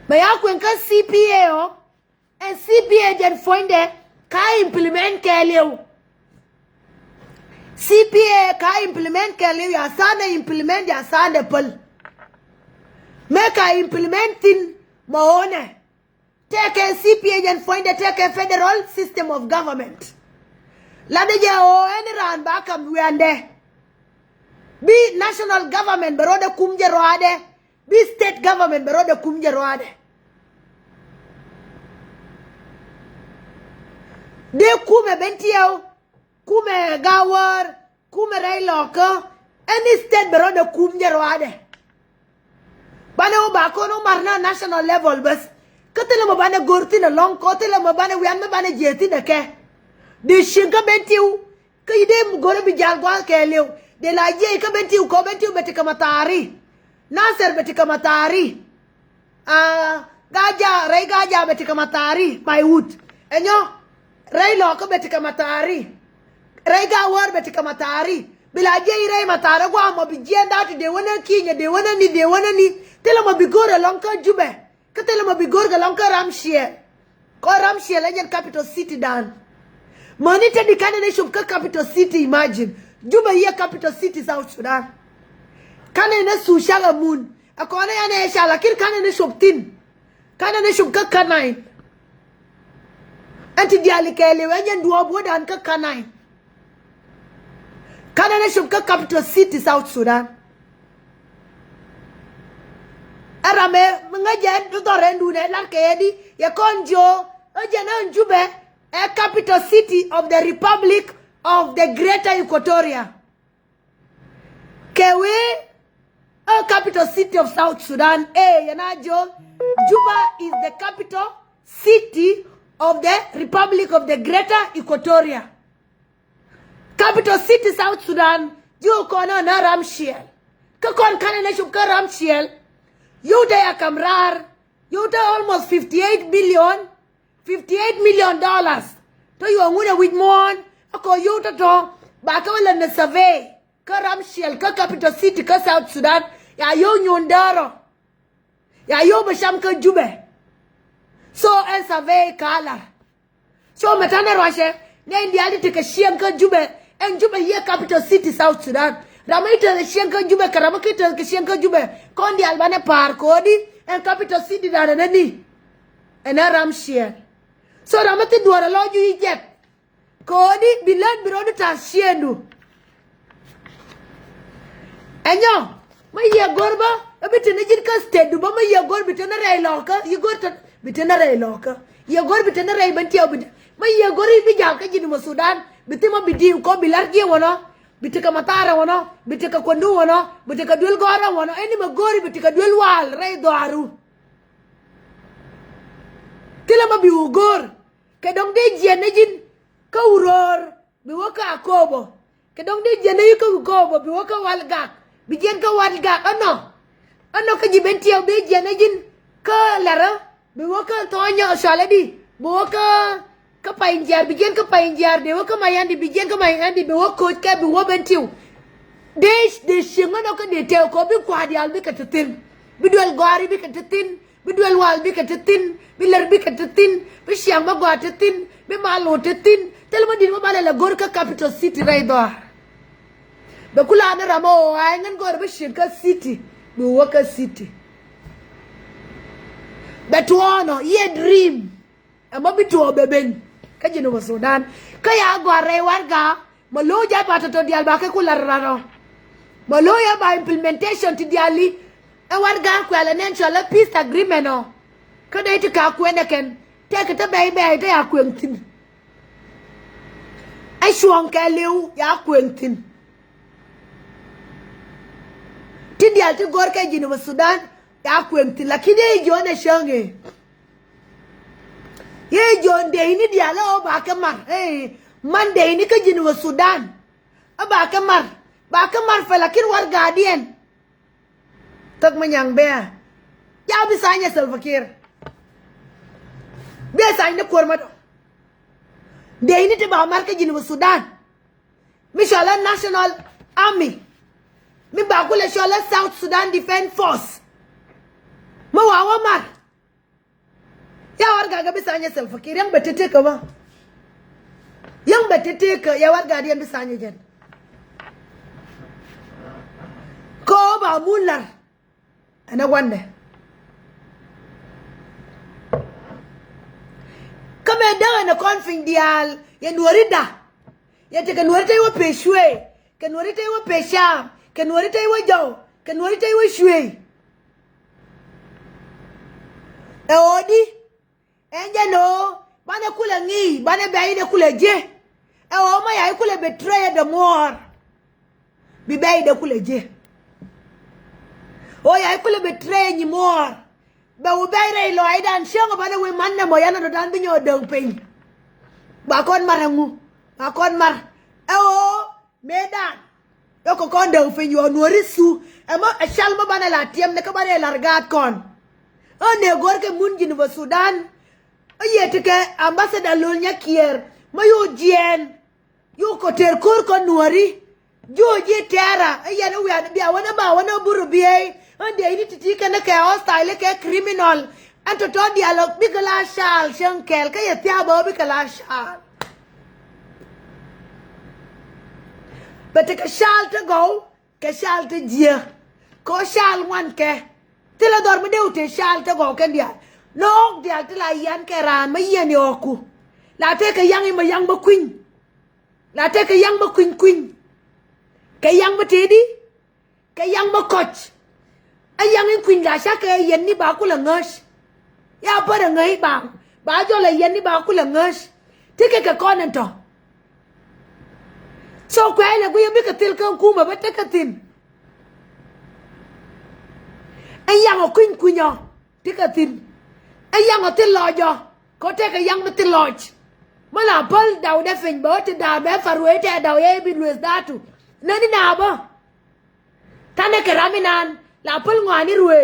May I CPA and CPA then find it can implement Kelly. CPA can implement Kelly, your son implement your son the pull. Make I implement in my own. Take a CPA and find it, take a federal system of government. Ladeja o any run back and we are there. Be national government, but the kumje roade. Be state government, but the kumje roade. De kume bentiao, kume gawar, kume railoka, any state, but the kumje roade. Bane o bako no marna national level, bas. Katela mabane gorti na long, kotela mabane we mabane jeti na ke. De shinka bentiu, kayide mugore bijalgwa keleo. De la ye ka bentiu ko bentiu betika matari. Nasser betika matari. Gaja, Ray Gaja betika matari, my wood. Enyo, Ray Loka betika matari. Ray Gawar betika matari. Bila ye Ray matara gwa mo bijenda to de wana kinya, de wana ni. Tela mo bigore lonka jube. Katela mo bigore lonka Ramshie. Ko Ramshie legend capital city dan. Monita di kanene shubka capital city, imagine. Juba here capital city South Sudan. Kanene sushala moon. Akone ane shala kir kanene shubtin. Kanene shubka kanine. Anti diali kele wenye duobo dan ka kanine. Kanene shubka capital city South Sudan. Arame ngajen tutorendu ne lakedi ya konjo ojana njube a capital city of the Republic of the Greater Equatoria. Kewe, a capital city of South Sudan. Yanajo, Juba is the capital city of the Republic of the Greater Equatoria. Capital city South Sudan, you kona na Ramshiel. Kakon kanene shubka Ramshiel. You de akamrar. You de almost $58 million. To you anguna with more. Ako you to baka wala na survey. Ka Ramshiel, ka capital city, ka South Sudan. Ya yo nyondaro. Ya yo basham ka jube. So en survey kala. So metana rwashe. Ne indiali teka shiang ka jube. En jube ye capital city South Sudan. Ramaita shiang ka jube. Karamakita ka shiang ka jube. Kondi albane par kodi. En capital city dara nani. En Ramshiel. So ramati duara loju ijet. Kodi bilad birodu tashiendu. Enyo, ma ye gorba, abitene jirka stedu ba ma ye gor bitene ray loka, ye gor bitene ray loka. Ye gor bitene ray banti obid. Ma ye gori bi jalka jini mo Sudan, bitima bidi ko bilarje wono, bitika matara wono, bitika kondu wono, bitika duel gora wono, eni ma gori bitika duel wal ray doaru. Tila ma bi ugor, kedong de jene jin ka uror biwaka akobo kedong de jene yuka ukobo biwaka walgak bijen ka walgak ano ka jibenti au de jene jin ka lara biwaka tonya shaladi biwaka ka painjar bijen ka painjar de waka mayandi bijen ka mayandi biwaka coach ka biwo bentiu de shingono ka de teo ko bi kwadi albi ka tatin bidwel gari bi ka tatin bidwel wal bi ka tatin bilar bi ka tatin bi shiang ba gwa tatin bi malo tatin telma din mo la gorka capital city raido be kula na ramo ay ngan gor be shirka city be waka city but wono ye dream ama bitu beben ka jino mo Sudan ka ya gore warga malo ja patato dial ba ka kula raro malo ya ba implementation ti diali e warga ko ala nen chola peace agreement no ka dai ti ka kwene ken te ka ta bai te ya kwentin ai shuan ka lew ya kwentin ti dial ti gor ka jino mo Sudan ya kwentin lakini jona shange ye jonde ini diala o ba kamar man de ini ka jino mo Sudan aba kamar ba kamar fa lakin war guardian tak manyang be ya bisanya Salfakir biasanya korma do de ini te ba marka jino mo Sudan mishala national army mi ba kula shala South Sudan Defense Force ma wawa mar warga ga bisanya Salfakir yang betete ka ba yang betete ka ya warga diyan bisanya jen ko ba mular ana wande kame dawa na konfing dial ya nuarida ya te kan nuarita wa peshwe kan nuarita wa pesham kan nuarita wa jaw kan nuarita wa shwe e odi enje no bana kula ngi bana baide kula je e o ma ya kula betray the more bi baide kula je o ya kula betray ni more ba u baide lo aidan shengo bana we manna mo yana do dan binyo dong pin ba kon marangu ba kon mar e o medan yo ko kon dong pin yo nuorisu e mo e shalma bana la tiem ne ka bana largat kon o ne gorke munjin ba Sudan ayetike ambassador Lienge kier mayo jien yo ko ter kor ko nuori joji tera ayana wi an bia wana ba wana buru biye ande ini titi kana ke hostile ke criminal anto to dialog bigala shal shankel ke yatia ba bigala shal beteke shal to go ke shal to jie ko shal wan ke tila dorme deute shal to go ken dia no dia tila yan ke ran ma yen yoku la te ke yang ma yang ba queen la te ke yang ba queen ke yang ba tedi ke yang ba coach ay yang in queen la sha ke yen ni ba kula ngosh ya ba da ngai ba jo la yen ni ba kula ngosh te ke konen to so kwa ile go yebi ka til kan kuma ba te ka tin ay yang o queen yo te ka tin ay yang o til lojo ko te ke yang ba til loj mala bal daw de fin ba te da be farwe te daw ye bi lues datu nani na ba tane ke raminan la pal ngani ruwe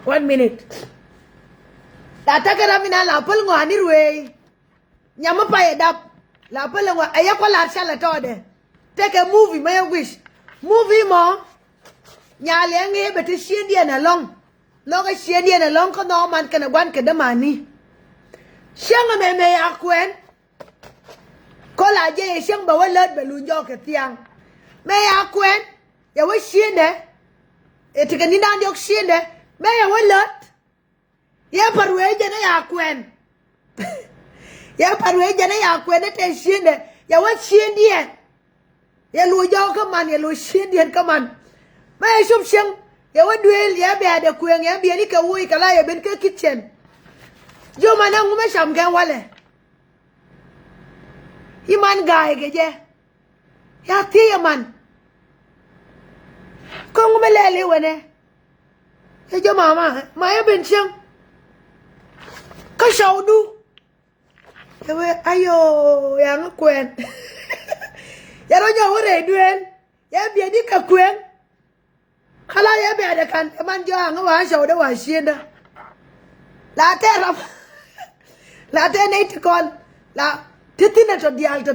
1 minute la ta ke raminan la pal ngani ruwe nyama pa ye dap la pal ngwa aya ko la shala to de take a movie my wish movie mo nya le nge be te shien dia na long no ga shien dia na long ko no man kana gwan ke da mani shanga me akwen ko la je shang ba walet be lu jo ke tiang me akwen ya wa shien de e te ni dan yok shien de me ya walet ya parwe je na akwen ya parwe je na akwen te shien de ya wa shien dia ya lu jo ka man ya lu shien dia ka man me shum shang ya wa duel ya be de kwen ya be ni ka wui ka la ya ben ka kitchen jo mana ngume sham gen wale iman gae geje ya tiya man ko ngume lele wene ya jo mama ma ya ben sham ka shaudu ya we ayo ya ngkwen ya ro jo hore duel ya be ni ka kwen khala ya be de kan man jo ngwa shaudu wa shienda la terra la te nei te kon la titina to dial to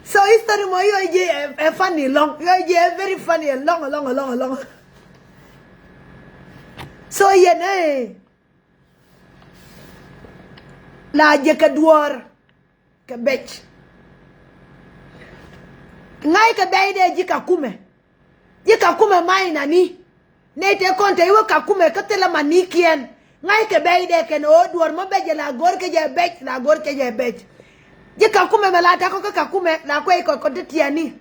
so history mo yo je a funny long yo je very funny long so ye ne la je ka duor ka bech ngai ka beide ji ka kume mai nani ne te kon te wo ka kume ka tela manikien ngai ke beide ke no duor mo beje la gor ke je bech la gor ke je bech je ka kume mala ta ko ka kume la ko tiani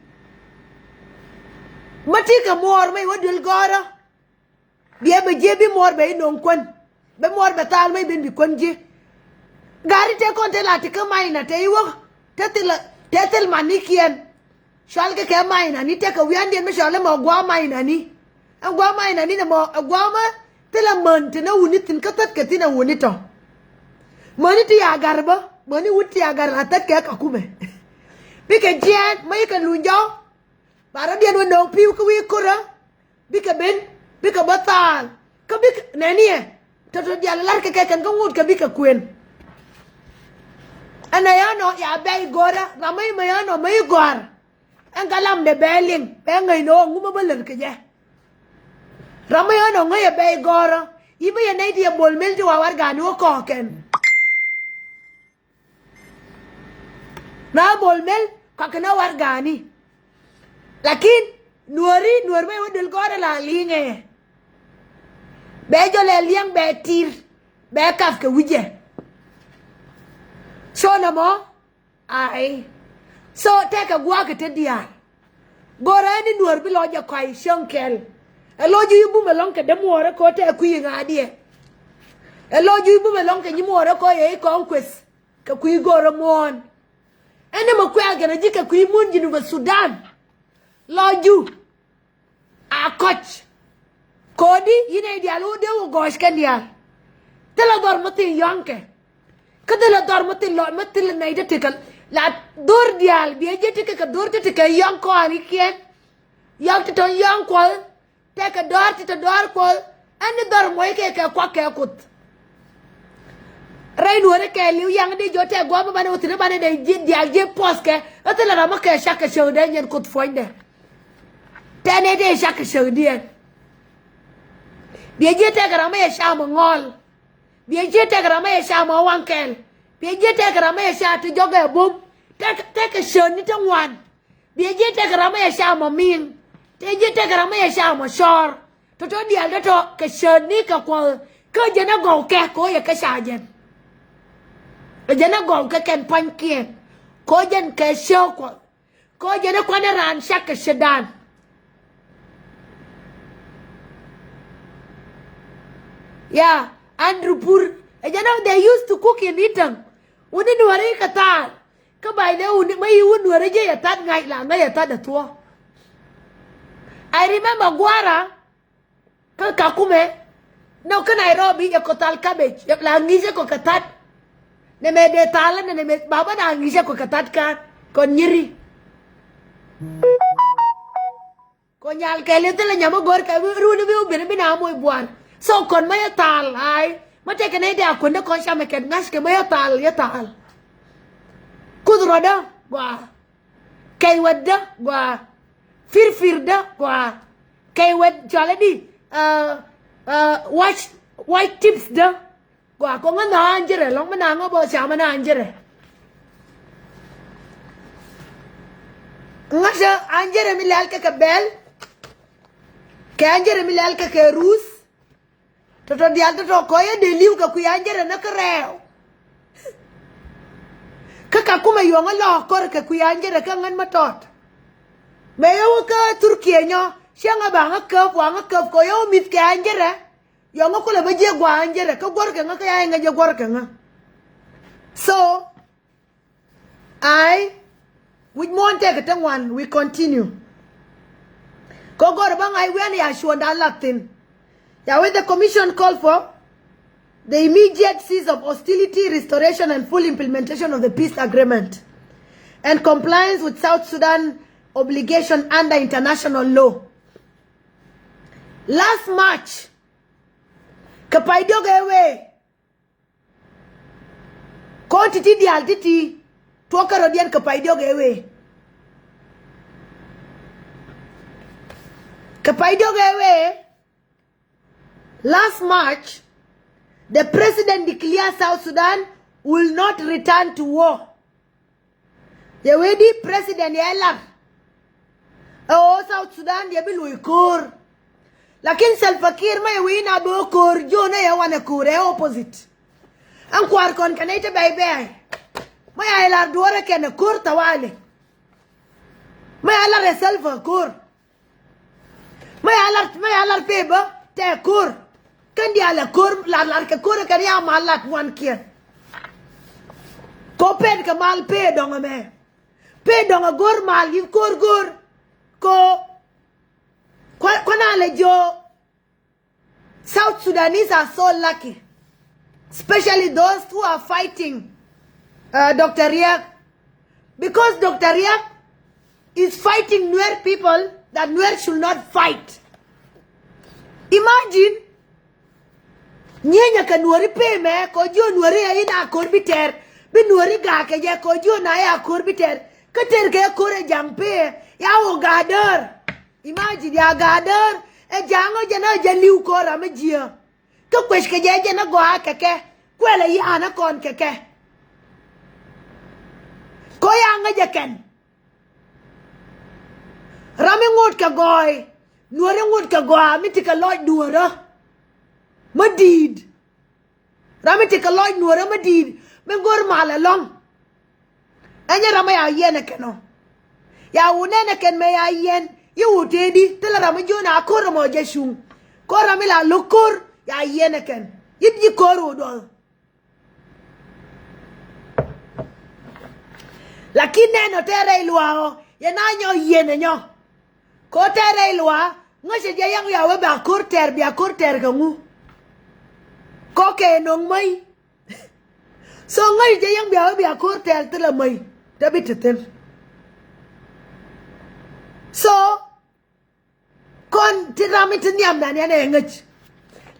mati ka mor mai wadul gora biye be je bi mor be non kon be mor be tal mai bin bi kon je gari te kon te la te ka mai na te wo tetel manikien shal ke mai na ni te ka wiande me shal mo gwa mai na ni gwa mai na ni mo gwa ma tela mante na unitin katat katina unito mani ti agarba mani wuti agar atat ke ka kume bike jen mai ka lunjo para dia no piu ku wi kura bike ben bike batal ka bike nani to dia lar ke kan ko ngut ka bike kuen ana ya no ya bay gora ramai mai no mai gor an galam de beling pe ngai no nguma baler ke je ramai no ngai bay gora Ibe ya nay dia bol mel to war gani o ko ken. Na bol mel ko kana war gani. Lakin nuor me wodel gore la Lienge. Be jole liang be tir be kaf ke wije. So na mo ai. So take a gwa ke te dia. Gore ni nuor bi lo ja kwai shonkel. Elo ju ibu melong ke demuore ko te kuyi ngadie. Elo ju ibu melong ke nyimuore ko ye conquest ke kuyi goro mon. Ene mo kwa gana jike kuyi mun jinu ba Sudan. Lo ju a coach. Kodi yine dialu de wo gosh kan dial. Tela dor mati yanke. Kadela dor mati lo mati le naida tikal. La dor dial biye je tikal dor tikal yanko ani kien. Yank to yanko. Take a door to the door call and the door moike ke kwa ke kut. Rain wore ke liu yang di jote gwa ba ne utine ba ne de di alje poske atela ra ma ke shaka show de nyen kut fonde. Tene de shaka show di. Bi je te gra ma sha mo ngol. Bi je te gra ma sha mo wankel. Bi je te gra ma sha to joge bum. Take a show ni to wan. Bi je te gra ma sha mo min. Te je te gra ma sha mo shor to di al to ke shoni ka ko ke je na go ke ko ye ke sha je je na go ke ken pan kien ko je ke sho ko je na ko na ran sha ke shedan yeah Andrew Pur je na they used to cook in Itam uni nuare ka ta ka bai ne uni mai nuare je ya tat ngai la ngai ya tat da to I remember Guara, Kakume, no can Nairobi, a cotal cabbage, a langiza cocatat, ne me de talan and me baba angisha cocatat con yiri. Conyal Kelly and Yamagorka, we will be now one. So con my tal, I, but take an idea, couldn't conscious make a nask my tal, yatal. Could rudder, gua. Kay wadda, gua. Firda kwa kay wet jaladi white tips da kwa ko nga anjere long mananga bo sama na anjere ngasha anjere milal ka bel ke anjere milal ka ke rus to dial to ko ye de liu ka ku anjere na kreo ka kuma yo nga lo kor ka ku anjere ka ngan matot Mayo ka Turkiya nyo siya nga ba nga kap ko yo mit ke anjere yo nga kula ba je gwa anjere ka gor ka nga kaya nga je gor ka nga so with more take it one we continue ko gor ba ngai wen ya shwo da latin ya with the commission call for the immediate cease of hostility restoration and full implementation of the peace agreement and compliance with South Sudan obligation under international law. Last March, kapaido gewe, quantity di altiti, tuoka rodian kapaido gewe. Kapaido gewe, last March, the president declared South Sudan will not return to war. The wedi president yelar. Oh, South Sudan dia bilu ikur. Lakin Salva Kiir ma yawina do kur jona ya wana kure opposite. An kwar kon kanete bye. Ma ya ila duwara kene kur tawali. Ma ya ila Salva kur. Ma ya ila peba te kur. Kan dia la kur la ke kur kan ya malat wan kien. Ko pen ka mal pe donga me. Pe donga gor mal yin kur gur. Ko kwana jo South Sudanese are so lucky, especially those who are fighting Dr. Riek, because Dr. Riek is fighting Nuer people that Nuer should not fight. Imagine nyenya ka Nueri pe me ko jo Nueri ya ina korbiter bi Nueri ga ke je ko jo na ya korbiter ka ter ke kore jampe ya o gadar. Imagine ya gadar e jango jana jaliu kora me jia ka kwesh ke je na go keke kwele ya na kon keke ko ya nga je ken rami ngut ka goy nuore ngut ka goa mi tika loy nuora madid rami tika loy nuora madid men gor mala long anya rama ya yene keno ya unene ken me ya yen yu tedi tela rami jona akoro mo jeshung ko rami la lukur ya yene ken yidi koro do lakini no tere ilwao ye na nyo yene nyo ko tere ilwa ngase je yang ya we ba korter bi korter kangu ko ke nong mai so ngai je yang bi korter tela mai dabit ten so kon tirami tinyam dan ya ne ngach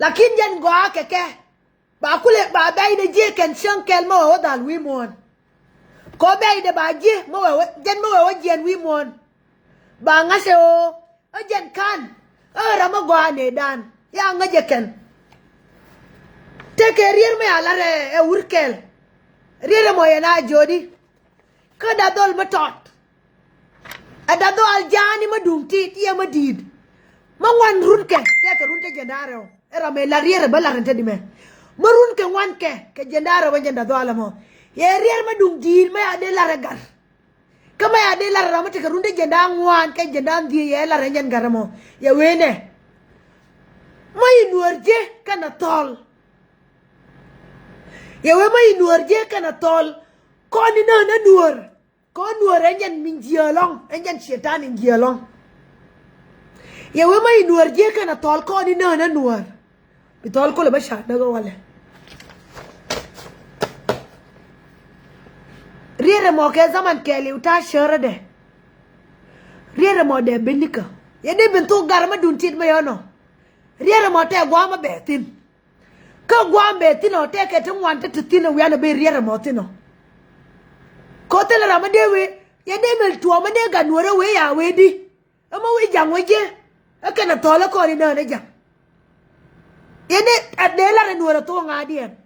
lakini jen go keke ba kule ba dai de je ken shankel mo dal wi mon ko bay de ba je mo jen mo jen wi mon ba ngase o jen kan rama go ne dan ya ngaje ken te ke rier me ala re e urkel rier mo yana jodi ko da dol matot ada do aljani madumti tiya madid ma wan runke te ke runte jendaro era me la rier ba la rente di me ma runke wan ke jendaro ba jenda do ala mo ye rier ma dum dir ma ade la regar kama ya ade la rama te runde jenda ngwan ke jenda ndi ye la renyen garamo ye wene mai nuorje kana tol ye we mai nuorje kana tol ko ni na nuor ko nuor enyen min jiolong enyen shetan in jiolong ye we mai nuorje kana tol ko ni na nuor bitol ko le ba sha daga wale riere mo ke zaman keli uta shere de riere mo de benika ye de bintu garma duntit me yono riere mo te gwa ma betin ka gwa betin o te ke tun wante tutino wi ana be riere mo tino ko te la ma de we ye de mel tuo ma de ga nuore we ya we di ama we jangwe je aka na tola ko ni na ja ye de adela re nuore to ngadi en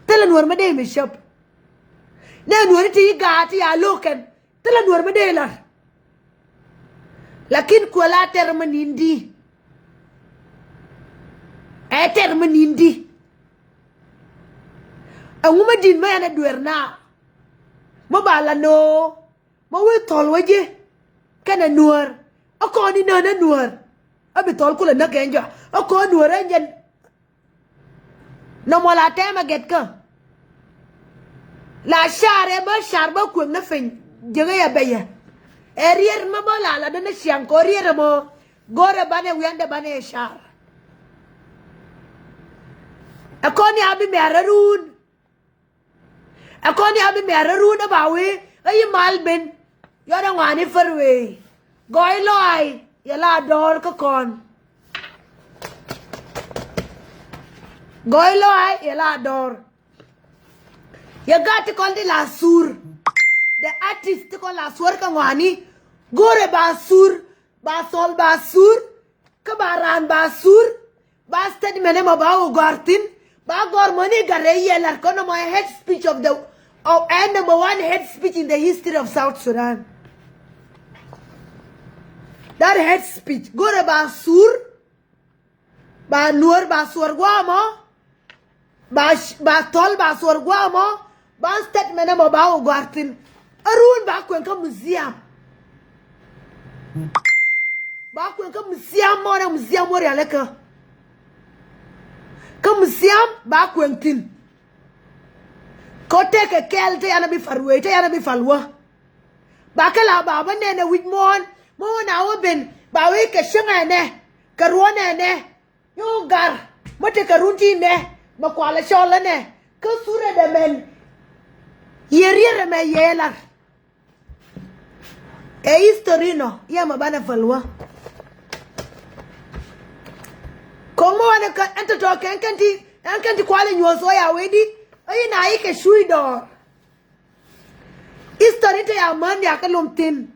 te la nuore ma de mi shop ne nuore ti gati ya loken te la nuore ma de la lakin ko la termanindi termanindi anguma din ma yana duerna mo bala no mo we tol waje kana nuor ako ni na nuor abi tol kula na kenja ako nuor enjen no mo la tema get ka la share ba sharba ku na fen jega ya baya erier ma bola la dana siang ko rier mo gore bane wiande bane shar akoni abi merarun akoni abi merarun abawe ay malben yora ngani farwe goy loy yala dor ko kon goy loy yala dor ya gati kon di la sur the artist ko la sur ka ngani gore ba sur ba sol ba sur ka baran ba sur ba stad mene mo ba o gartin ba gor moni gare yelar kono mo head speech of the and number one head speech in the history of South Sudan. That head speech gore ba sur ba nuor ba sur guamo ba tol ba sur guamo ba stad mene mo ba o gartin arun ba kwen ka museum ba kwen ka museum mo na museum mo ya leka comme siam ba kwentin kote ke kelte yana bi farwe te yana bi falwa ba kala ba bane na wit mon mo na oben ba we ke shinga ne ka ruone ne yo gar mote ka runti ne ma kwala shola ne ka sure de men yeriere me yela e historino ya ma bana falwa Komo wane ka ento to kanti kwale nyoso ya wedi ayi na yi ke shui do history te ya man ya ka lomtin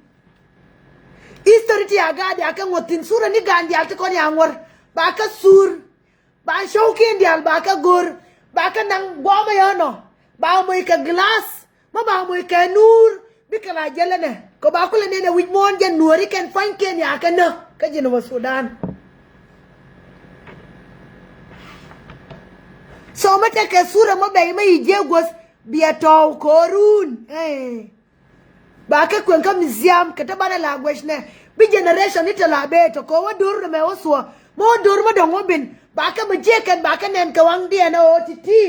history te ya ga ya ka ngotin sura ni gandi ya te ko ya ngor ba ka sur ba shauki ndial ba ka gor ba ka nang gwa ma yo no ba mo ka glass ma ba mo ka nur bi ka la jele ne ko ba ko le ne wit mon je nuri ken fan ken ya ka na ka jino wa Sudan so mata ka sura ma bai mai je gos biya to korun ba ka kwen ka museum ka ta bana language ne bi generation ita la be to ko wa dur me oso mo dur ma dongo bin ba ka mu je kan ba ka nen ka wang dia na otiti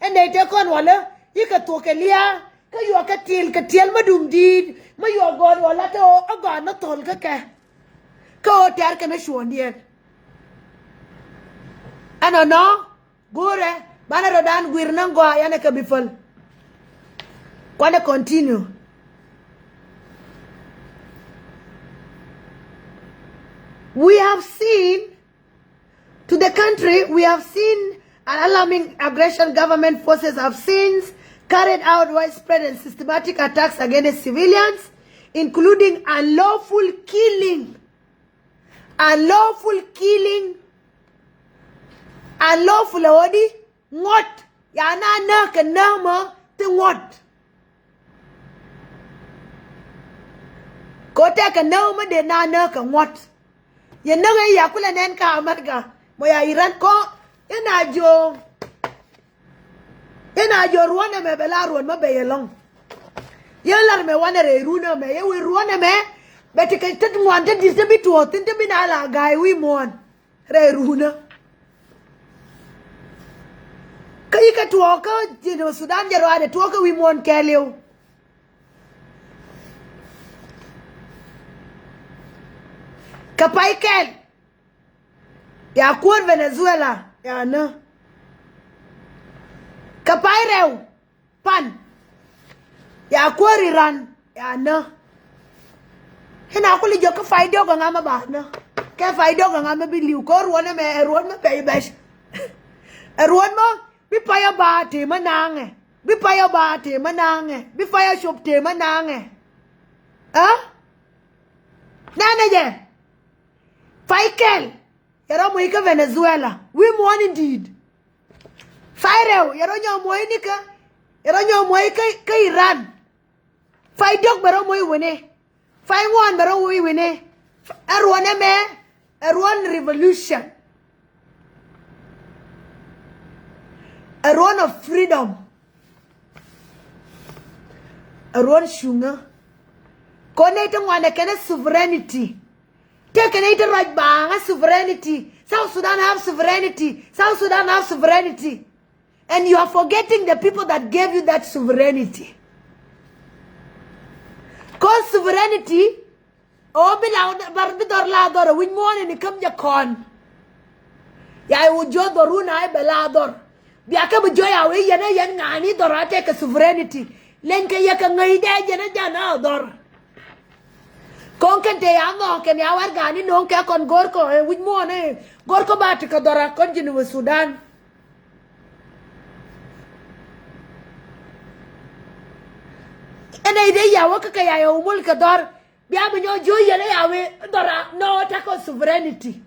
ene te kon wala yika to ke lia ka yo ka til ma dum di ma yo god wala to aga na tol ka ka o tar ka na shon dien ana no gore bana rodan gwir nan go yana ka bifal kwana continue we have seen to the country, we have seen an alarming aggression. Government forces have since carried out widespread and systematic attacks against civilians, including unlawful killing, unlawful odi, what? Yana na kanama to what? Kota kanama de na kan what? You know ya kula nen ka amarga mo ya Iran ko ina jo ruwana me bela ruwan ma beyelong yelar me wana re runa me ye we ruwana me beti ke tet mo ante disabi to tinte binala gai wi mon re runa kai ka to ka jino Sudan jaro ade to ka wi mon keleo Kapaikel ya kuor Venezuela ya na kapaireu pan ya kuor Iran ya na hina kuli jo ka faido ga ngama ba na ka faido ga ngama bi liu ko ruona me ruon ma pe besh ruon mo bi pa ya ba te manange bi pa ya ba te manange bi fa ya shop te manange nana je Faikel, yaro moika Venezuela. We won indeed. Faireo, yaro nyo moinika. Yaro nyo moika ka Iran. Fai dog baro moi wene. Fai one baro moi wene. Erwane me. Erwan revolution. Erwan of freedom. Erwan shunga. Kone itong wane kene sovereignty. Take an right bang sovereignty. South Sudan have sovereignty. South Sudan have sovereignty. And you are forgetting the people that gave you that sovereignty. Cause sovereignty, oh, be loud, barbidor lador, win more and come your con. Ya would jo doruna belador. Biaka joy away, yana yan ngani dora take a sovereignty. Lenka yaka ngaida jana jana dor. Konken te yango ken ya war gani non ka kon gorko e wit mo ne gorko bati ka dora kon jinu Sudan ene ide ya waka ka ya umul ka dor biya mo nyo jo yele ya we dora no ta ko sovereignty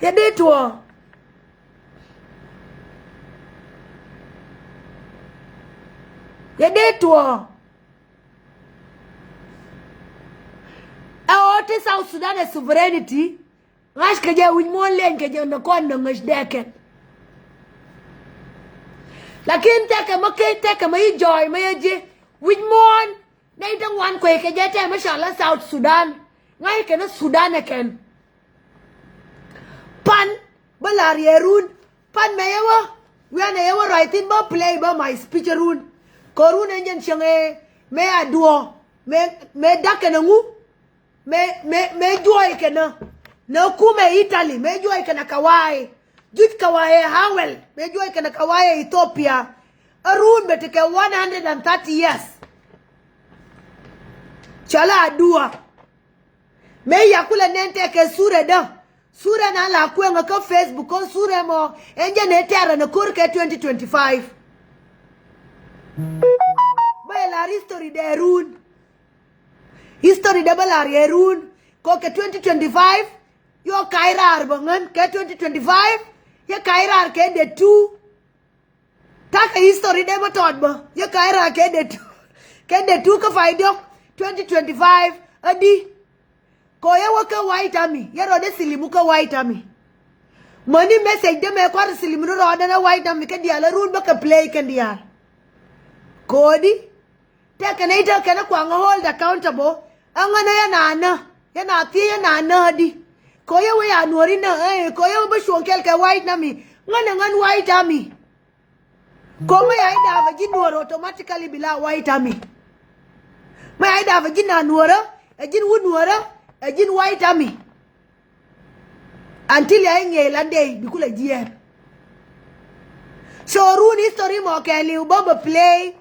ya detwo ya detwo ote South Sudan sovereignty ngash ka je win mon len ke je no kon no ngash deken lakin te ka mai joy mai je win mon nei dang wan ko ke je te mashallah South Sudan ngai ke na Sudan ken pan balar yerun pan meyewa we na yewa writing ba play ba my speech run korun enjen change me aduo me dakena ngu me joy kena no kume Italy me joy kena kawai jut kawai hawel me joy kena kawai Ethiopia arun beteke 130 years chala adua me yakula nente ke sure da sure na la kwenga ka Facebook ko sure mo enje ne tera na kurke 2025 Bala history de run. History de bala run. ko ke 2025 yo kairar bangan ke 2025 ya kairar ke de tu ta ka history de ma tot ba ya kairar ke de tu ka fai dok 2025 adi ko ya waka white army ya ro de silimu ka white army money message de me kwar silimu ro de na white army ke dia la run ba ka play ke dia kodi te kana ita kana kwa hold accountable angana ya na di ko ya we anori na ko ya ba shonkel ka white army ngan white army ko ma ya ida ba ginoro automatically bila white army ma ida ba gina nuora ajin wunora ajin white army until ya nge lande bikula jier so run history mo ke liu bomba play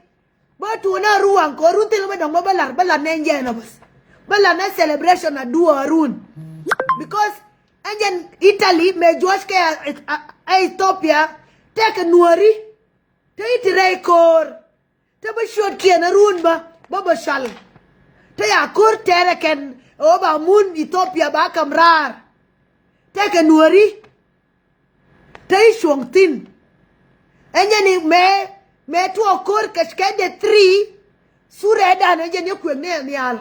ba tu na ruang ko run til ma dong ba balar na nje na bas balar na celebration na duo run because anjen Italy me George ke Ethiopia take nuori te itire kor te ba shot ke na run ba shal te ya kor tere ken o ba mun Ethiopia ba kamrar take nuori te shong tin anjen me tu kor kashke de 3 sura da na anjen ku ne nial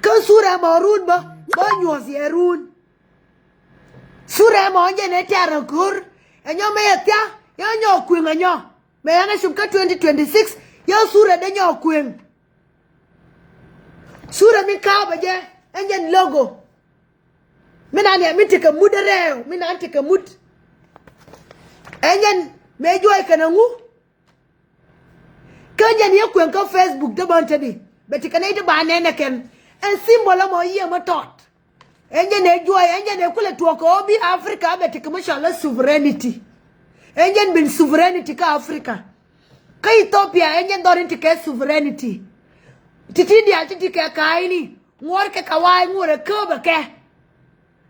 kan sura ma run ba nyos ye run sura ma anjen tera kor enyo me ya ya nyo ku nganyo me yana shubka 2026 ya sura de nyo ku sura mi ka ba je anjen logo mina ne mitika mudere mina antika mud enyen me joy kanangu kanjen ye kwen ka Facebook de bantadi beti kanai ba ne ken en symbol mo ye matot enyen e joy enyen e kule to ko bi Africa beti mashallah sovereignty enyen bin sovereignty ka Africa ka Ethiopia enyen dorin tike sovereignty titidi atitike kaini ngor ke kawai ngore ko ba ke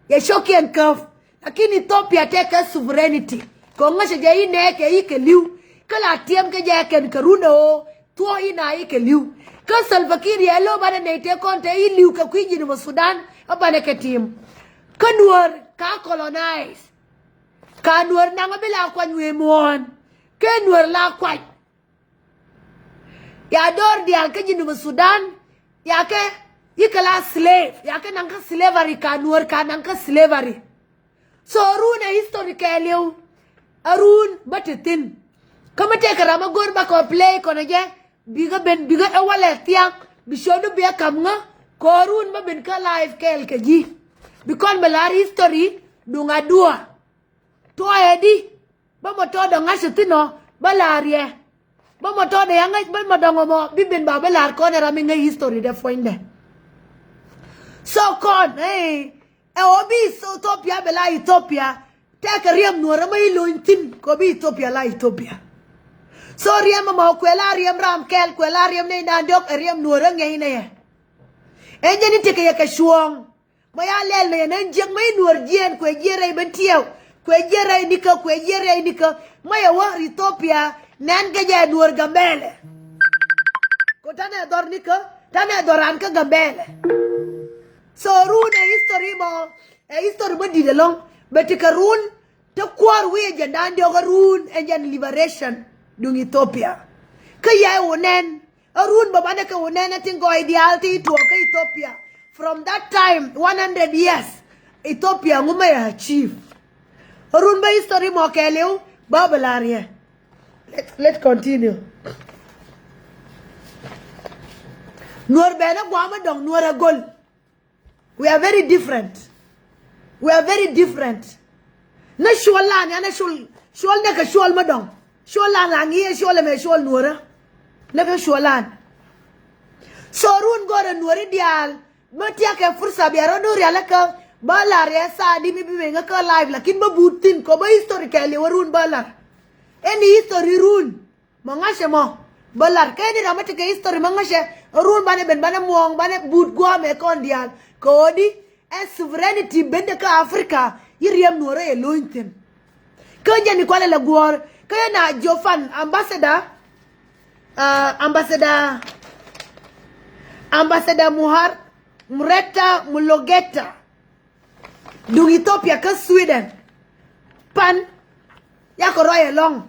ye shoki en kaf lakini Ethiopia take sovereignty ko ngashe je ine ke ike liu kala tiem ke je ken karuno to ina ike liu ka Salva-Kiir yelo bana ne te konte i liu ka kwiji no Sudan abane ke tim kanwar ka colonize kanwar nanga bila kwa nywe mon kenwar la kwa ya dor di al ke jinu Sudan ya ke ikala slave ya ke nanga slavery kanwar ka nanga slavery so runa historically arun batetin kama te karama gor ba ko play ko na je biga awale tiak bishodo be kamnga ko arun ba ben ka live kel ke ji bikon belar history dunga dua to edi ba mo to do ngasitino balarie ba mo to de yanga ba mo dongo mo bibin ba belar ko na rami ngai history de foinde so kon obi so Ethiopia bela Ethiopia take riam nuora mai lointin ko bi Ethiopia la Ethiopia so riam ma kwela riam ram kel kwela riam ne na dok riam nuora ngai ne enjeni tike ya kashuong maya lel ne nan jeng mai nuor jien ko jere bentiaw ko jere dika maya wa Ethiopia nan ga ja nuor gambele ko tane dor nika tane doran ka gambele so rune history mo di de long betika run te kwar we jandan de run enjan liberation dung Ethiopia kaya wonen run babane ka wonen tingo ideality to ka Ethiopia from that time 100 years Ethiopia ngume achieve run ba history mo keleu babalaria let's continue nuor bena gwama dong nuora gol we are very different na shola ni ana shol ne ka shol madong shola la ngi shol me shol nuora ne ka sholan sorun gore nuori dial matia ke fursa biaro nuri alaka balar ya sa di mi bi nga ka live lakin ba butin ko ba historically warun balar any history run mangashe mo balar ke ni ramate ke history mangashe run bane ben bane muong bane but gwa me kon dial ko di sovereignty bende ka Africa yiriam nuore e lointen ko jani kwale la gwor ko na jofan ambassador mreta mulogeta dung Ethiopia ka Sweden pan ya ko roye long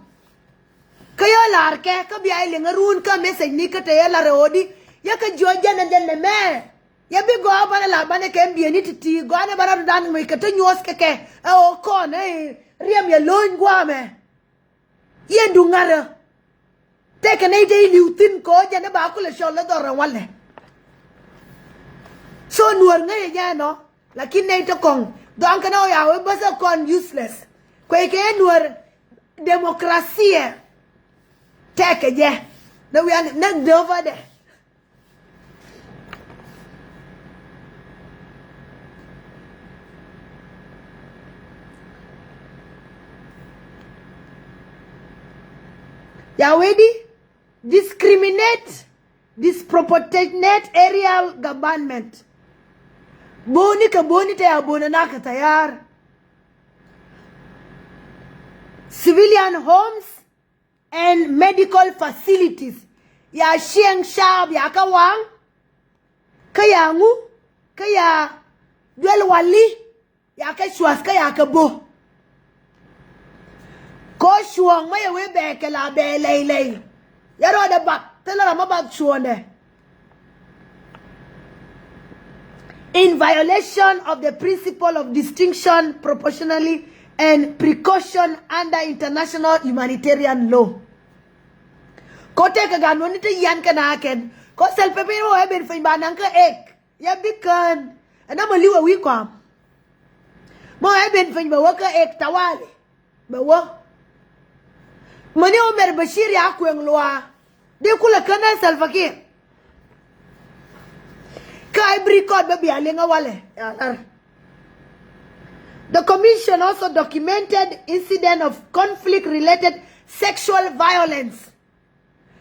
kayo lar ke ka biya ile ngarun ka message ni ka te la rodi ya ka joja na den me ya bi go bana la bana ke mbi ni titi go na bara dan mi ka te nyos ke o ko ne riem ya lon gwa me ye dungara te ka ne de liutin ko ja na ba ko le shol la do ran wale so nuor ngai ya no lakini ne to kong don kana ya we basa kon useless ko ke nuor demokrasia take je na we na dova de ya wedi discriminate disproportionate aerial government boni ka boni ta abona naka tayar civilian homes and medical facilities ya sheng shab ya kawang kaya ngu kaya duel wali ya ka shwas kaya ka bo ko shuang ma we be ke la be lei ya ro da bak tela ma bak shuone in violation of the principle of distinction proportionally and precaution under international humanitarian law. Kote ka gano nito yan ka na akin. Ko self-pepin mo ben fa banang ka ek. Ya bikan. Ana maliwa wi kwam. Mo ben fa bawa ka ek tawali. Bawa. Mani Omer Bashir ya ku yang loa. De kula kana Salva-Kiir. Ka ibri code babi alenga wale. The commission also documented incident of conflict-related sexual violence.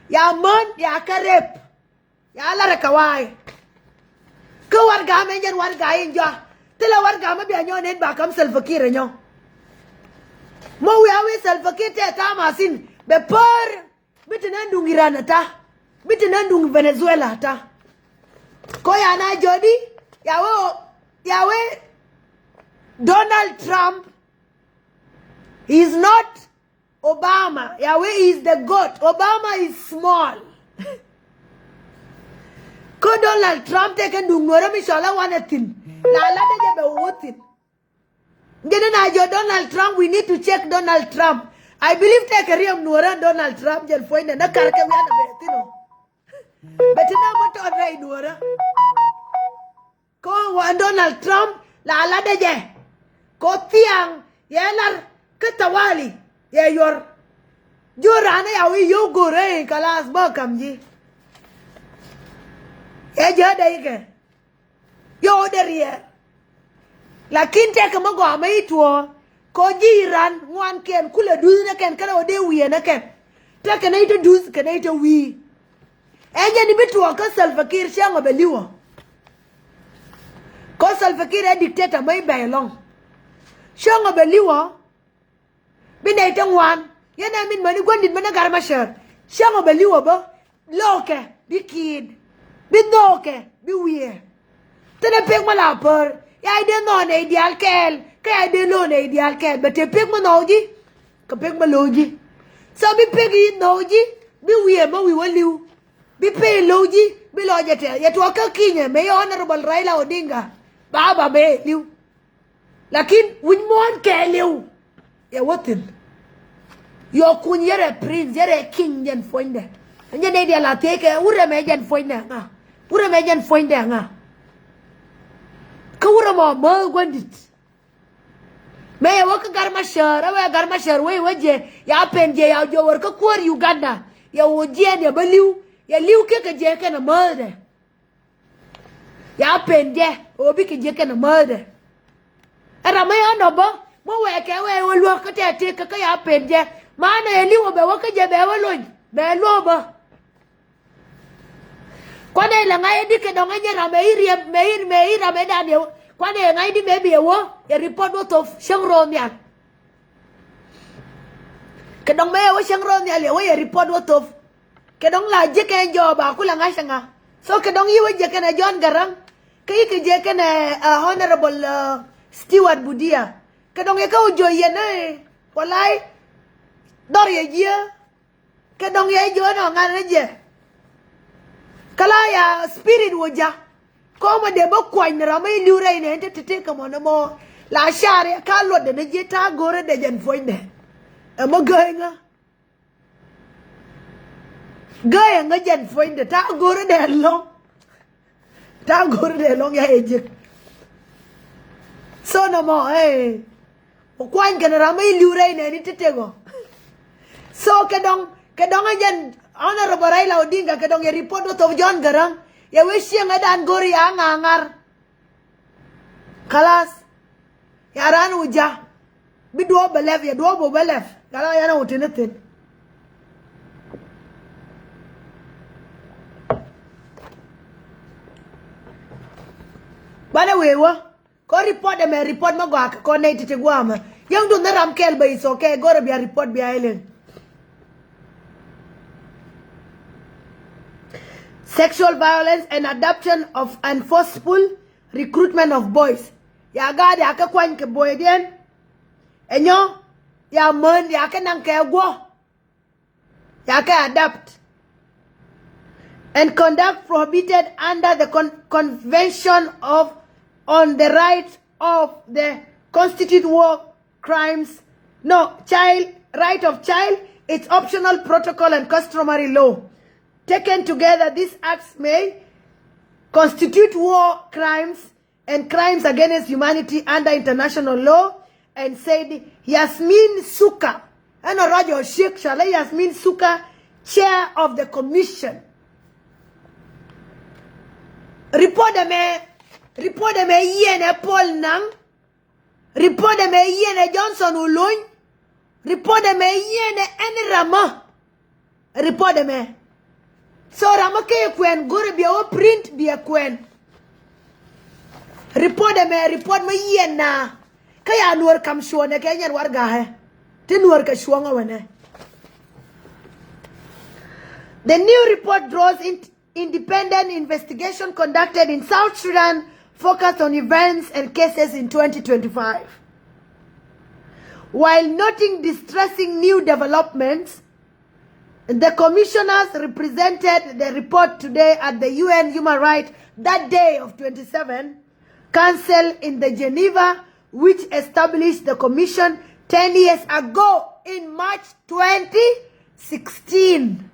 Ya mon, ya ka rape. Ya la rekawai. Ka warga menjen warga inja. Tela warga ma bi anyo nen ba kam Salva-Kiir nyo. Mo we awe Salva-Kiir te ta masin be por bitenandung Iran ta. Bitenandung Venezuela ta. Ko ya na jodi yawe Donald Trump is not Obama. Yahweh is the goat. Obama is small. Ko Donald Trump take ndungora mishala wanatin. Na alade jebe wotin. Ngene na jo Donald Trump, we need to check Donald Trump. I believe take a real nuora Donald Trump jen foinde na karke we ana betino. Betina moto adai nuora. Ko wa Donald Trump la alade je. Ko tiang yelar ketawali ya yor jorana ya wi yo gore kalas ba kamji ya jada ike yo derie lakin te kama go amaitwo ko jiran ngwan ken kula duzna ken kana ode wiye na ken te kana ito duz kana ito wi enye ni bitwo ka Salva-Kiir shango beliwo ko Salva-Kiir e dictator mai bailong shango beliwo bina ita ngwan yana min mani gwandit mana garmashar shango beliwo ba loke bi kid bi noke bi wiye tene pek mala por ya ide no ne ideal kel ka ide lo ne ideal kel bete pek manoji ka pek maloji so bi pek yi noji bi wiye ma wi waliu bi pe loji bi lojete ya to ka kinye me honorable Raila Odinga baba be liu lakin winmon ke liu ya wotin yo kun yere prince yere king jen fonde anje ne dia la teke ure me jen fonde nga ure me jen fonde nga ka ure mo gwandit me ya waka garma shar we waje ya penje ya jo war ka kwar Uganda ya woje ne baliu ya liu ke ka je kana mode ya penje obi ke je kana mode era me anobo mo we ke we wo ka te ka ya penje mana eliwo be waka je be woloj be loba kwane la ngai dike do ngai ra me ira me dane kwane ngai di me be wo e report what of shangron ya ke dong me wo shangron ya le wo e report what of ke dong la je ke jo ba kula ngai sanga so ke dong yiwo je ke na jon garang Kay ke je ken honorable Stewart Budia. Kadong ye ka ujo ye na walai dor ye je. Kadong ye jo no ngan je. Kala ya spirit woja. Ko ma de ba kwany ra mai lure ne tete ka mo na mo. La share ka lo de je ta gore de jen foinde. E mo gainga. Gaya nga jen foinde ta gore de long. Ta gore de long ya eje. So no mo o kwany ka ra mai lure ne ni tete go. So kedong ajen honorable Raila Odinga kedong ye report to John Garang ya wishi nga dan gori angangar kalas ya ran uja bi do belef ya do bo belef kala ya na utenetin bana wewa ko report me report ma gwa ko ne tete gwama yang do na ram kel ba is okay go be report bi ailen. Sexual violence and adoption of unforceful recruitment of boys. Ya gade aka kwany ke boy den. Enyo ya man ya ka nang ke go. Ya ka adopt. And conduct prohibited under the Convention on the Rights of the Constitute War Crimes. No, right of child. It's optional protocol and customary law. Taken together, these acts may constitute war crimes and crimes against humanity under international law, and said Yasmin Suka, and Rajo Sheikh Shaleh Yasmin Suka, chair of the commission. Report me yene Paul Nang, report me yene Johnson Uloin, report me yene Enrama, report me. So ramake kwen gore bia o print bia kwen. Report me yena. Kaya nuar kam shone kaya nuar gahe. Ti nuar ka shwanga wane. The new report draws independent investigation conducted in South Sudan focused on events and cases in 2025. While noting distressing new developments, the commissioners represented the report today at the UN Human Rights that day of 27 Council in the Geneva, which established the commission 10 years ago in March 2016.